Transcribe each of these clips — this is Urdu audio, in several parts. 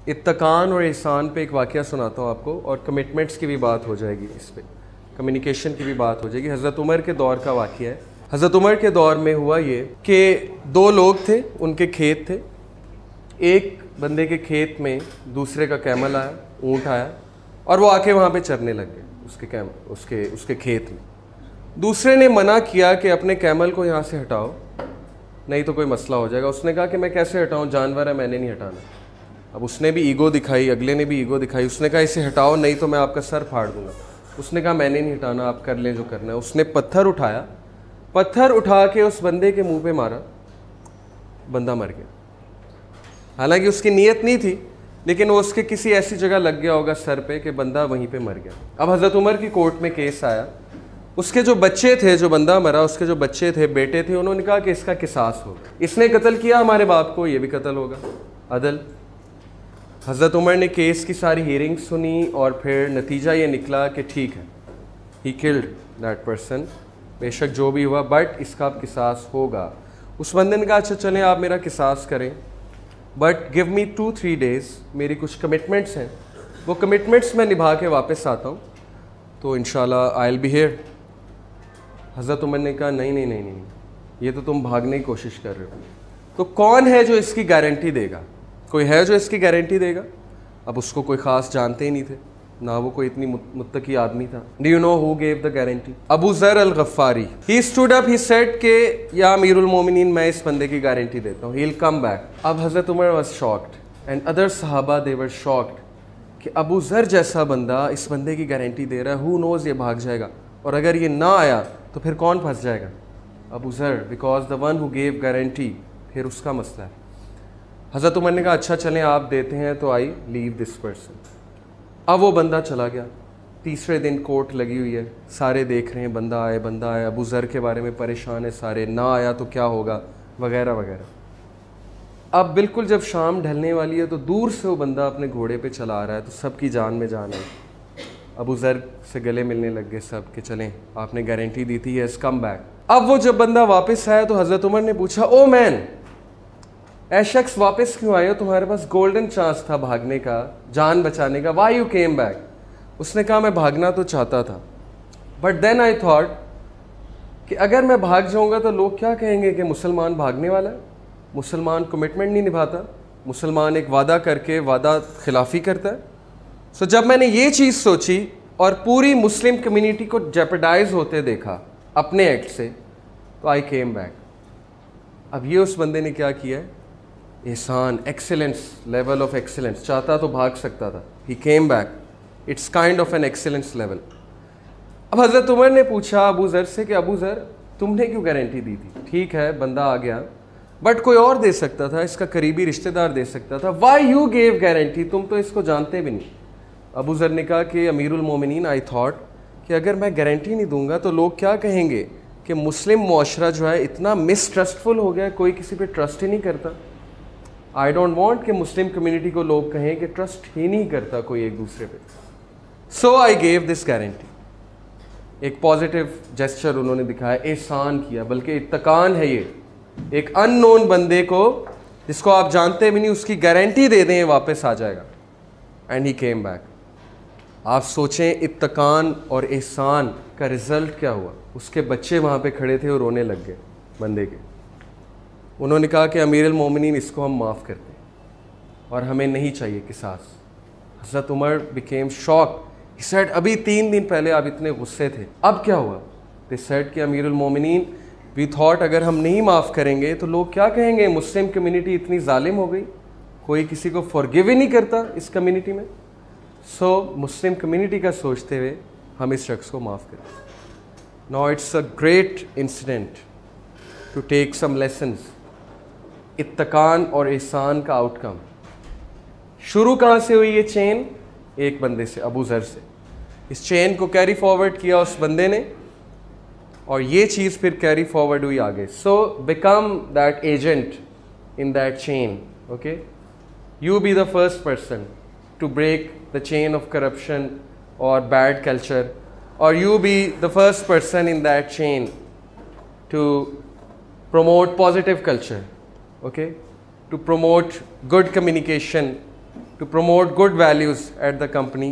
اتقان اور احسان پہ ایک واقعہ سناتا ہوں آپ کو, اور کمٹمنٹس کی بھی بات ہو جائے گی, اس پہ کمیونیکیشن کی بھی بات ہو جائے گی. حضرت عمر کے دور کا واقعہ ہے. حضرت عمر کے دور میں ہوا یہ کہ دو لوگ تھے, ان کے کھیت تھے. ایک بندے کے کھیت میں دوسرے کا کیمل آیا, اونٹ آیا, اور وہ آ کے وہاں پہ چرنے لگ گئے اس کے کھیت میں. دوسرے نے منع کیا کہ اپنے کیمل کو یہاں سے ہٹاؤ, نہیں تو کوئی مسئلہ ہو جائے گا. اس نے کہا کہ میں کیسے ہٹاؤں, جانور ہے, میں نے نہیں ہٹانا. اب اس نے بھی ایگو دکھائی, اگلے نے بھی ایگو دکھائی. اس نے کہا اسے ہٹاؤ, نہیں تو میں آپ کا سر پھاڑ دوں گا. اس نے کہا میں نے نہیں ہٹانا, آپ کر لیں جو کرنا ہے. اس نے پتھر اٹھایا, پتھر اٹھا کے اس بندے کے منہ پہ مارا, بندہ مر گیا. حالانکہ اس کی نیت نہیں تھی, لیکن وہ اس کے کسی ایسی جگہ لگ گیا ہوگا سر پہ کہ بندہ وہیں پہ مر گیا. اب حضرت عمر کی کورٹ میں کیس آیا. اس کے جو بچے تھے, جو بندہ مرا اس کے جو بچے تھے, بیٹے تھے, انہوں نے کہا کہ اس کا قصاص ہوگا. اس نے قتل کیا ہمارے باپ کو, یہ بھی قتل ہوگا. عدل. حضرت عمر نے کیس کی ساری ہیئرنگ سنی, اور پھر نتیجہ یہ نکلا کہ ٹھیک ہے, ہی کلڈ دیٹ پرسن, بے شک جو بھی ہوا, بٹ اس کا قصاص ہوگا. اس بندے نے کہا اچھا چلیں آپ میرا قصاص کریں, بٹ گیو می 2-3 days, میری کچھ کمٹمنٹس ہیں, وہ کمٹمنٹس میں نبھا کے واپس آتا ہوں تو انشاءاللہ آئی ول بی ہیئر. حضرت عمر نے کہا نہیں, یہ تو تم بھاگنے کی کوشش کر رہے ہو. تو کون ہے جو اس کی گارنٹی دے گا؟ کوئی ہے جو اس کی گارنٹی دے گا؟ اب اس کو کوئی خاص جانتے ہی نہیں تھے, نہ وہ کوئی اتنی متقی آدمی تھا. Do you know who gave the guarantee? Abu Zar al-Ghifari. He stood up, he said کہ یا امیر المومنین میں اس بندے کی گارنٹی دیتا ہوں, ہی ول کم بیک. اب حضرت عمر واز شاکڈ اینڈ ادر صحابہ دے ور شاکڈ کہ ابو ذر جیسا بندہ اس بندے کی گارنٹی دے رہا ہے, ہو نوز یہ بھاگ جائے گا, اور اگر یہ نہ آیا تو پھر کون پھنس جائے گا؟ ابو ذر, because the one who give guarantee, پھر اس کا مسئلہ ہے. حضرت عمر نے کہا اچھا چلیں آپ دیتے ہیں تو آئی لیو دس پرسن. اب وہ بندہ چلا گیا. تیسرے دن کورٹ لگی ہوئی ہے, سارے دیکھ رہے ہیں بندہ آئے. ابو ذر کے بارے میں پریشان ہے سارے, نہ آیا تو کیا ہوگا وغیرہ وغیرہ. اب بالکل جب شام ڈھلنے والی ہے تو دور سے وہ بندہ اپنے گھوڑے پہ چلا آ رہا ہے, تو سب کی جان میں جان ہے. ابو ذر سے گلے ملنے لگ گئے سب کہ چلیں آپ نے گارنٹی دی تھی, ہیز کم بیک. اب وہ جب بندہ واپس آیا تو حضرت عمر نے پوچھا او مین, اے شخص واپس کیوں آئے ہو, تمہارے پاس گولڈن چانس تھا بھاگنے کا, جان بچانے کا, وائی یو کیم بیک؟ اس نے کہا میں بھاگنا تو چاہتا تھا, بٹ دین آئی تھاٹ کہ اگر میں بھاگ جاؤں گا تو لوگ کیا کہیں گے کہ مسلمان بھاگنے والا ہے, مسلمان کمٹمنٹ نہیں نبھاتا, مسلمان ایک وعدہ کر کے وعدہ خلافی کرتا ہے. سو جب میں نے یہ چیز سوچی اور پوری مسلم کمیونٹی کو جیپرڈائز ہوتے دیکھا اپنے ایکٹ سے, تو آئی کیم بیک. اب یہ اس بندے نے کیا کیا ہے, احسان, ایکسیلنس, لیول آف ایکسیلنس. چاہتا تو بھاگ سکتا تھا, he came back. It's kind of an excellence level. اب حضرت عمر نے پوچھا ابو ذر سے کہ ابو ذر تم نے کیوں گارنٹی دی تھی؟ ٹھیک ہے بندہ آ گیا, بٹ کوئی اور دے سکتا تھا, اس کا قریبی رشتہ دار دے سکتا تھا. وائی یو گیو گارنٹی, تم تو اس کو جانتے بھی نہیں. ابو ذر نے کہا کہ امیر المومنین, آئی تھاٹ کہ اگر میں گارنٹی نہیں دوں گا تو لوگ کیا کہیں گے کہ مسلم معاشرہ جو ہے اتنا مسٹرسٹفل ہو گیا, کوئی کسی پہ ٹرسٹ ہی نہیں کرتا. آئی ڈونٹ وانٹ کہ مسلم کمیونٹی کو لوگ کہیں کہ ٹرسٹ ہی نہیں کرتا کوئی ایک دوسرے پہ. سو آئی گیو دس گارنٹی. ایک پازیٹیو جیسچر انہوں نے دکھایا, احسان کیا, بلکہ اتقان ہے یہ. ایک ان نون بندے کو جس کو آپ جانتے بھی نہیں, اس کی گارنٹی دے دیں واپس آ جائے گا. And he came back. آپ سوچیں اتقان اور احسان کا رزلٹ کیا ہوا. اس کے بچے وہاں پہ کھڑے تھے اور رونے لگ گئے بندے کے. انہوں نے کہا کہ امیر المومنین اس کو ہم معاف کرتے ہیں اور ہمیں نہیں چاہیے قصاص. حضرت عمر بیکیم شاک. ہی سیڈ ابھی 3 دن پہلے آپ اتنے غصے تھے, اب کیا ہوا؟ دے سیڈ کہ امیر المومنین وی تھاٹ اگر ہم نہیں معاف کریں گے تو لوگ کیا کہیں گے, مسلم کمیونٹی اتنی ظالم ہو گئی, کوئی کسی کو فارگیو ہی نہیں کرتا اس کمیونٹی میں. سو مسلم کمیونٹی کا سوچتے ہوئے ہم اس شخص کو معاف کریں. Now it's a great incident to take some lessons. اتقان اور احسان کا آؤٹ کم شروع کہاں سے ہوئی؟ یہ چین ایک بندے سے, ابو ذر سے. اس چین کو کیری فارورڈ کیا اس بندے نے, اور یہ چیز پھر کیری فارورڈ ہوئی آگے. So become that agent in that chain. Okay, you be the first person to break the chain of corruption or bad culture, or you be the first person in that chain to promote positive culture, okay, to promote good communication to promote good values at the company,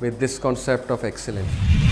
with this concept of excellence.